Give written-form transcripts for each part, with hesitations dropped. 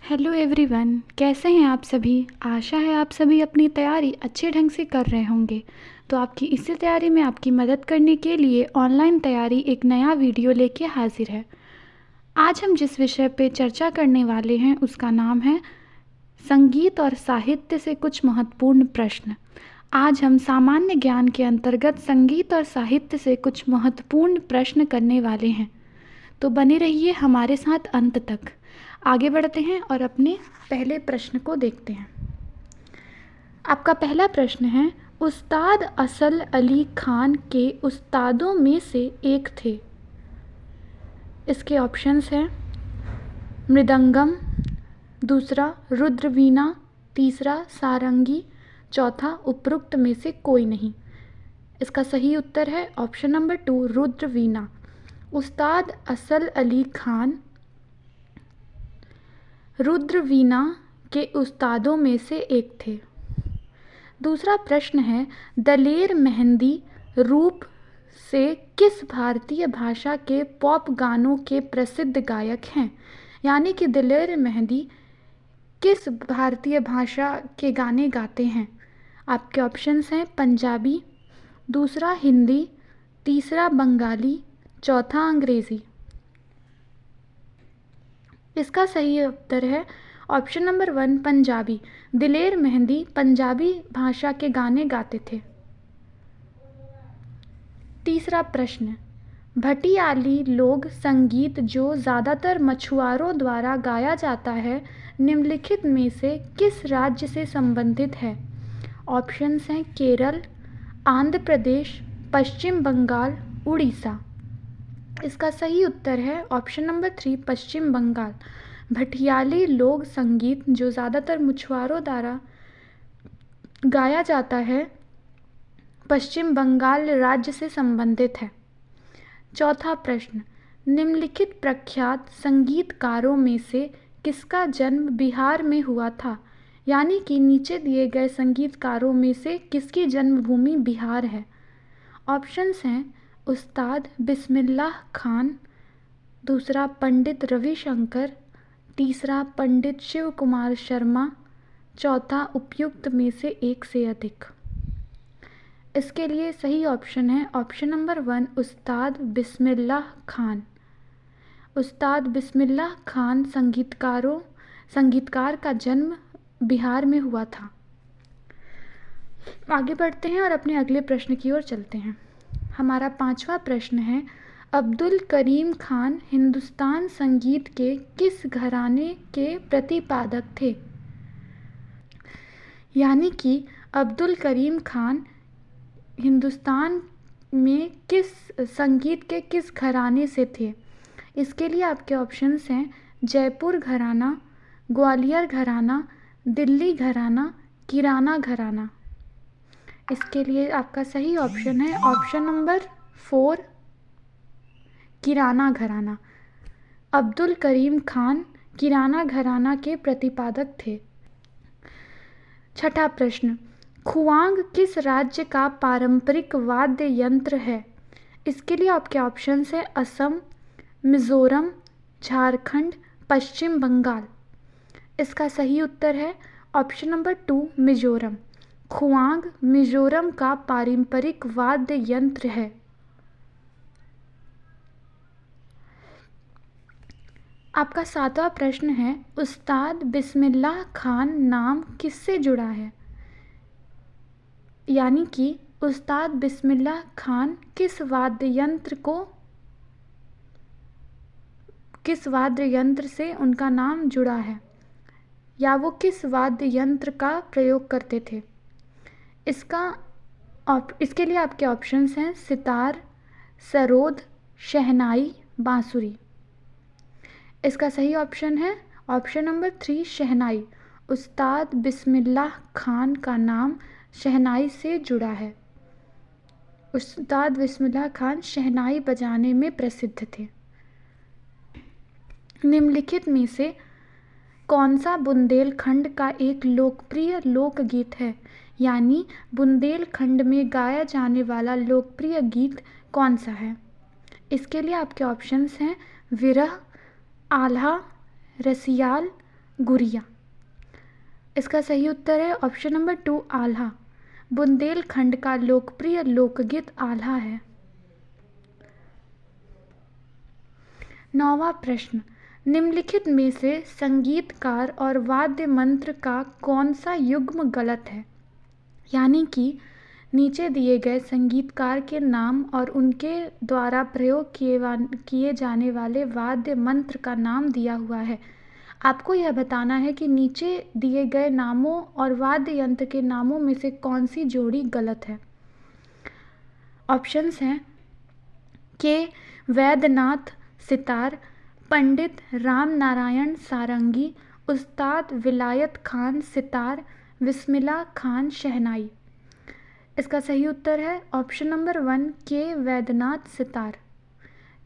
Hello everyone, कैसे हैं आप सभी। आशा है आप सभी अपनी तैयारी अच्छे ढंग से कर रहे होंगे। तो आपकी इसी तैयारी में आपकी मदद करने के लिए ऑनलाइन तैयारी एक नया वीडियो लेके हाजिर है। आज हम जिस विषय पे चर्चा करने वाले हैं उसका नाम है संगीत और साहित्य से कुछ महत्वपूर्ण प्रश्न। आज हम सामान्य ज्ञान के अंतर्गत संगीत और साहित्य से कुछ महत्वपूर्ण प्रश्न करने वाले हैं। तो बने रहिए हमारे साथ अंत तक। आगे बढ़ते हैं और अपने पहले प्रश्न को देखते हैं। आपका पहला प्रश्न है, उस्ताद असल अली खान के उस्तादों में से एक थे। इसके ऑप्शंस हैं मृदंगम, दूसरा रुद्रवीणा, तीसरा सारंगी, चौथा उपरोक्त में से कोई नहीं। इसका सही उत्तर है ऑप्शन नंबर 2 रुद्रवीणा। उस्ताद असल अली खान रुद्रवीणा के उस्तादों में से एक थे। दूसरा प्रश्न है, दलेर मेहंदी रूप से किस भारतीय भाषा के पॉप गानों के प्रसिद्ध गायक हैं। यानी कि दलेर मेहंदी किस भारतीय भाषा के गाने गाते हैं। आपके ऑप्शंस हैं पंजाबी, दूसरा हिंदी, तीसरा बंगाली, चौथा अंग्रेज़ी। इसका सही उत्तर है ऑप्शन नंबर 1 पंजाबी। दिलेर मेहंदी पंजाबी भाषा के गाने गाते थे। तीसरा प्रश्न, भटियाली लोक संगीत जो ज़्यादातर मछुआरों द्वारा गाया जाता है निम्नलिखित में से किस राज्य से संबंधित है। ऑप्शंस हैं केरल, आंध्र प्रदेश, पश्चिम बंगाल, उड़ीसा। इसका सही उत्तर है ऑप्शन नंबर 3 पश्चिम बंगाल। भटियाली लोक संगीत जो ज़्यादातर मछुआरों द्वारा गाया जाता है पश्चिम बंगाल राज्य से संबंधित है। चौथा प्रश्न, निम्नलिखित प्रख्यात संगीतकारों में से किसका जन्म बिहार में हुआ था। यानी कि नीचे दिए गए संगीतकारों में से किसकी जन्मभूमि बिहार है। ऑप्शंस हैं उस्ताद बिस्मिल्लाह खान, दूसरा पंडित रविशंकर, तीसरा पंडित शिव कुमार शर्मा, चौथा उपयुक्त में से एक से अधिक। इसके लिए सही ऑप्शन है ऑप्शन नंबर 1 उस्ताद बिस्मिल्लाह खान। उस्ताद बिस्मिल्लाह खान संगीतकार का जन्म बिहार में हुआ था। आगे बढ़ते हैं और अपने अगले प्रश्न की ओर चलते हैं। हमारा पांचवा प्रश्न है, अब्दुल करीम खान हिंदुस्तान संगीत के किस घराने के प्रतिपादक थे। यानी कि अब्दुल करीम खान हिंदुस्तान में किस संगीत के किस घराने से थे। इसके लिए आपके ऑप्शंस हैं जयपुर घराना, ग्वालियर घराना, दिल्ली घराना, किराना घराना। इसके लिए आपका सही ऑप्शन है ऑप्शन नंबर 4 किराना घराना। अब्दुल करीम खान किराना घराना के प्रतिपादक थे। छठा प्रश्न, खुआंग किस राज्य का पारंपरिक वाद्य यंत्र है। इसके लिए आपके ऑप्शंस है असम, मिजोरम, झारखंड, पश्चिम बंगाल। इसका सही उत्तर है ऑप्शन नंबर 2 मिजोरम। खुआंग मिजोरम का पारंपरिक वाद्य यंत्र है। आपका सातवां प्रश्न है, उस्ताद बिस्मिल्लाह खान नाम किससे जुड़ा है। यानी कि उस्ताद बिस्मिल्लाह खान किस वाद्य यंत्र से उनका नाम जुड़ा है या वो किस वाद्य यंत्र का प्रयोग करते थे। इसके लिए आपके ऑप्शंस हैं सितार, सरोद, शहनाई, बांसुरी। इसका सही ऑप्शन है ऑप्शन नंबर 3 शहनाई। उस्ताद बिस्मिल्लाह खान का नाम शहनाई से जुड़ा है। उस्ताद बिस्मिल्लाह खान शहनाई बजाने में प्रसिद्ध थे। निम्नलिखित में से कौन सा बुंदेलखंड का एक लोकप्रिय लोकगीत है। यानी बुंदेलखंड में गाया जाने वाला लोकप्रिय गीत कौन सा है। इसके लिए आपके ऑप्शंस हैं विरह, आल्हा, रसियाल, गुड़िया। इसका सही उत्तर है ऑप्शन नंबर 2 आल्हा। बुंदेलखंड का लोकप्रिय लोकगीत आल्हा है। 9वां प्रश्न, निम्नलिखित में से संगीतकार और वाद्य मंत्र का कौन सा युग्म गलत है? यानी कि नीचे दिए गए संगीतकार के नाम और उनके द्वारा प्रयोग किए जाने वाले वाद्य मंत्र का नाम दिया हुआ है। आपको यह बताना है कि नीचे दिए गए नामों और वाद्य यंत्र के नामों में से कौन सी जोड़ी गलत है। ऑप्शंस हैं के वैद्यनाथ सितार, पंडित राम नारायण सारंगी, उस्ताद विलायत खान सितार, बिस्मिल्लाह खान शहनाई। इसका सही उत्तर है ऑप्शन नंबर 1 के वैद्यनाथ सितार।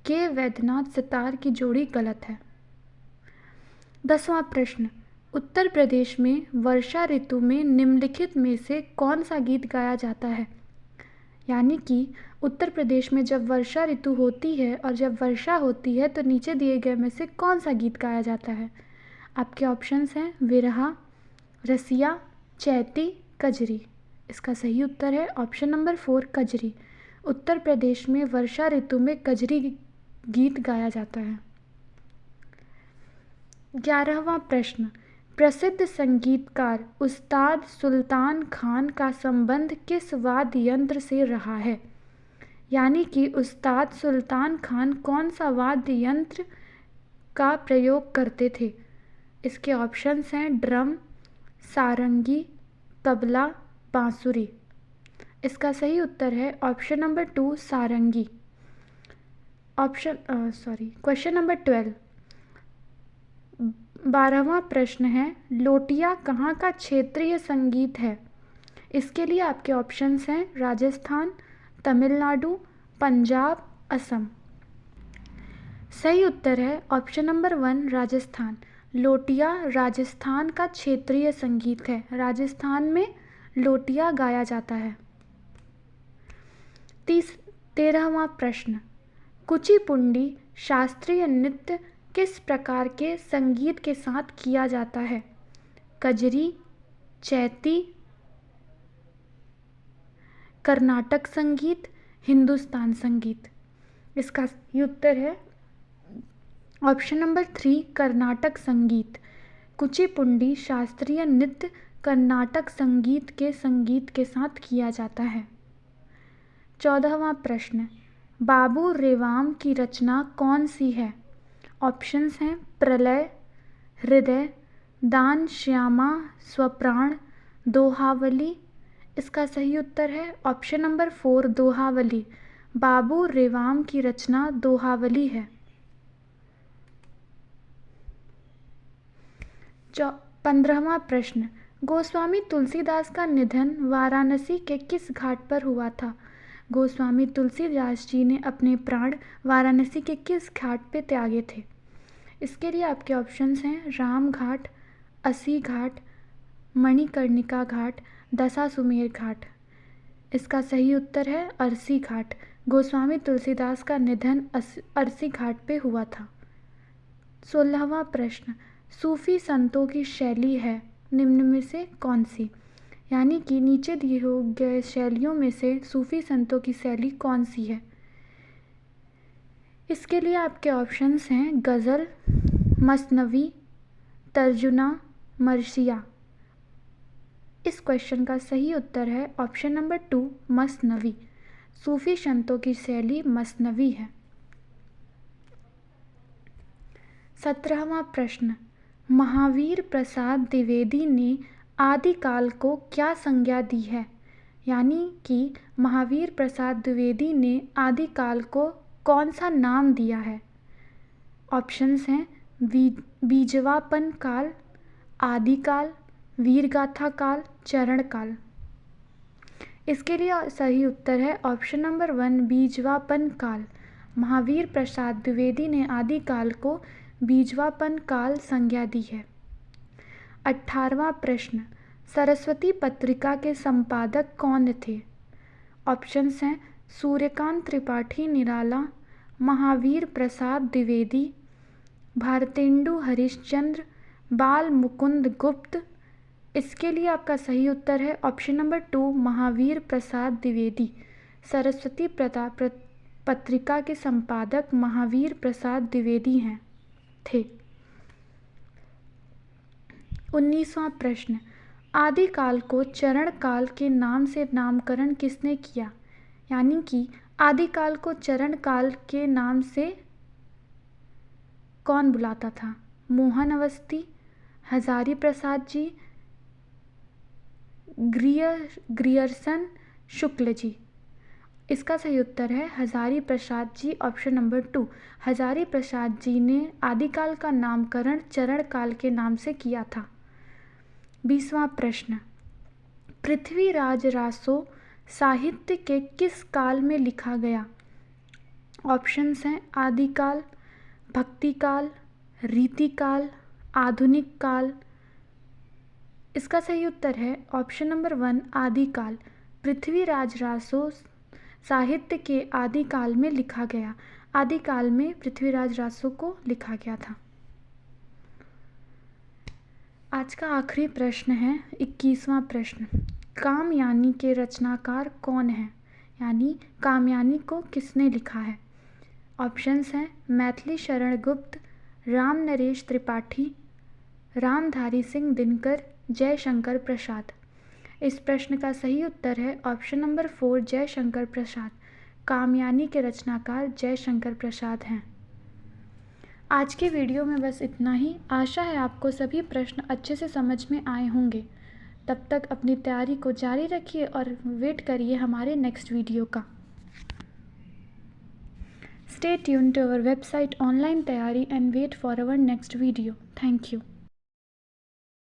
के वैद्यनाथ सितार की जोड़ी गलत है। 10वां प्रश्न, उत्तर प्रदेश में वर्षा ऋतु में निम्नलिखित में से कौन सा गीत गाया जाता है? यानी कि उत्तर प्रदेश में जब वर्षा ऋतु होती है और जब वर्षा होती है तो नीचे दिए गए में से कौन सा गीत गाया जाता है? आपके ऑप्शंस हैं विरहा, रसिया, चैती, कजरी। इसका सही उत्तर है ऑप्शन नंबर 4 कजरी। उत्तर प्रदेश में वर्षा ऋतु में कजरी गीत गाया जाता है। 11वां प्रश्न, प्रसिद्ध संगीतकार उस्ताद सुल्तान खान का संबंध किस वाद्य यंत्र से रहा है? यानी कि उस्ताद सुल्तान खान कौन सा वाद्य यंत्र का प्रयोग करते थे? इसके ऑप्शंस हैं ड्रम, सारंगी, तबला, बांसुरी। इसका सही उत्तर है ऑप्शन नंबर 2 सारंगी। क्वेश्चन नंबर 12, 12वां प्रश्न है लोटिया कहाँ का क्षेत्रीय संगीत है? इसके लिए आपके ऑप्शंस हैं राजस्थान, तमिलनाडु, पंजाब, असम। सही उत्तर है ऑप्शन नंबर 1 राजस्थान। लोटिया राजस्थान का क्षेत्रीय संगीत है। राजस्थान में लोटिया गाया जाता है। 13वां प्रश्न, कुचिपुंडी शास्त्रीय नृत्य किस प्रकार के संगीत के साथ किया जाता है? कजरी, चैती, कर्नाटक संगीत, हिंदुस्तान संगीत। इसका सही उत्तर है ऑप्शन नंबर 3 कर्नाटक संगीत। कुचिपुंडी शास्त्रीय नृत्य कर्नाटक संगीत के साथ किया जाता है। 14वां प्रश्न, बाबू रेवाम की रचना कौन सी है? ऑप्शंस हैं प्रलय, हृदय, दान श्यामा स्वप्राण, दोहावली। इसका सही उत्तर है ऑप्शन नंबर 4 दोहावली। बाबू रेवाम की रचना दोहावली है। 15वां प्रश्न, गोस्वामी तुलसीदास का निधन वाराणसी के किस घाट पर हुआ था? गोस्वामी तुलसीदास जी ने अपने प्राण वाराणसी के किस घाट पे त्यागे थे? इसके लिए आपके ऑप्शंस हैं राम घाट, असी घाट, मणिकर्णिका घाट, दशाश्वमेध घाट। इसका सही उत्तर है अरसी घाट। गोस्वामी तुलसीदास का निधन अरसी घाट पे हुआ था। 16वां प्रश्न, सूफी संतों की शैली है निम्न में से कौन सी? यानी कि नीचे दिए गए शैलियों में से सूफी संतों की शैली कौन सी है? इसके लिए आपके ऑप्शंस हैं गज़ल, मसनवी, तर्जुना, मरसिया। इस क्वेश्चन का सही उत्तर है ऑप्शन नंबर 2 मसनवी। सूफी संतों की शैली मसनवी है। 17वां प्रश्न, महावीर प्रसाद द्विवेदी ने आदिकाल को क्या संज्ञा दी है? यानी कि महावीर प्रसाद द्विवेदी ने आदिकाल को कौन सा नाम दिया है? ऑप्शंस हैं बीजवापन काल, आदिकाल, वीरगाथा काल, चरण काल। इसके लिए सही उत्तर है ऑप्शन नंबर 1 बीजवापन काल। महावीर प्रसाद द्विवेदी ने आदिकाल को बीजवापन काल संज्ञा दी है। 18वां प्रश्न, सरस्वती पत्रिका के संपादक कौन थे? ऑप्शंस हैं सूर्यकांत त्रिपाठी निराला, महावीर प्रसाद द्विवेदी, भारतेंदु हरिश्चंद्र, बाल मुकुंद गुप्त। इसके लिए आपका सही उत्तर है ऑप्शन नंबर 2 महावीर प्रसाद द्विवेदी। सरस्वती पत्रिका के संपादक महावीर प्रसाद द्विवेदी हैं थे। 19वां प्रश्न, आदिकाल को चरण काल के नाम से नामकरण किसने किया? यानी कि आदिकाल को चरण काल के नाम से कौन बुलाता था? मोहन अवस्थी, हजारी प्रसाद जी, ग्रियर्सन शुक्ल जी। इसका सही उत्तर है हजारी प्रसाद जी, ऑप्शन नंबर 2। हजारी प्रसाद जी ने आदिकाल का नामकरण चरण काल के नाम से किया था। 20वां प्रश्न, पृथ्वीराज रासो साहित्य के किस काल में लिखा गया? ऑप्शंस हैं आदिकाल, भक्तिकाल, रीतिकाल, आधुनिक काल। इसका सही उत्तर है ऑप्शन नंबर 1 आदिकाल। पृथ्वीराज रासो साहित्य के आदिकाल में लिखा गया। आदिकाल में पृथ्वीराज रासो को लिखा गया था। आज का आखिरी प्रश्न है 21वां प्रश्न, कामयानी के रचनाकार कौन हैं? यानी कामयानी को किसने लिखा है? ऑप्शंस हैं मैथिली शरण गुप्त, राम नरेश त्रिपाठी, रामधारी सिंह दिनकर, जयशंकर प्रसाद। इस प्रश्न का सही उत्तर है ऑप्शन नंबर 4 जयशंकर प्रसाद। कामयानी के रचनाकार जयशंकर प्रसाद हैं। आज के वीडियो में बस इतना ही। आशा है आपको सभी प्रश्न अच्छे से समझ में आए होंगे। तब तक अपनी तैयारी को जारी रखिए और वेट करिए हमारे नेक्स्ट वीडियो का। Stay tuned to our website Online Tayari and wait for our next video. Thank you.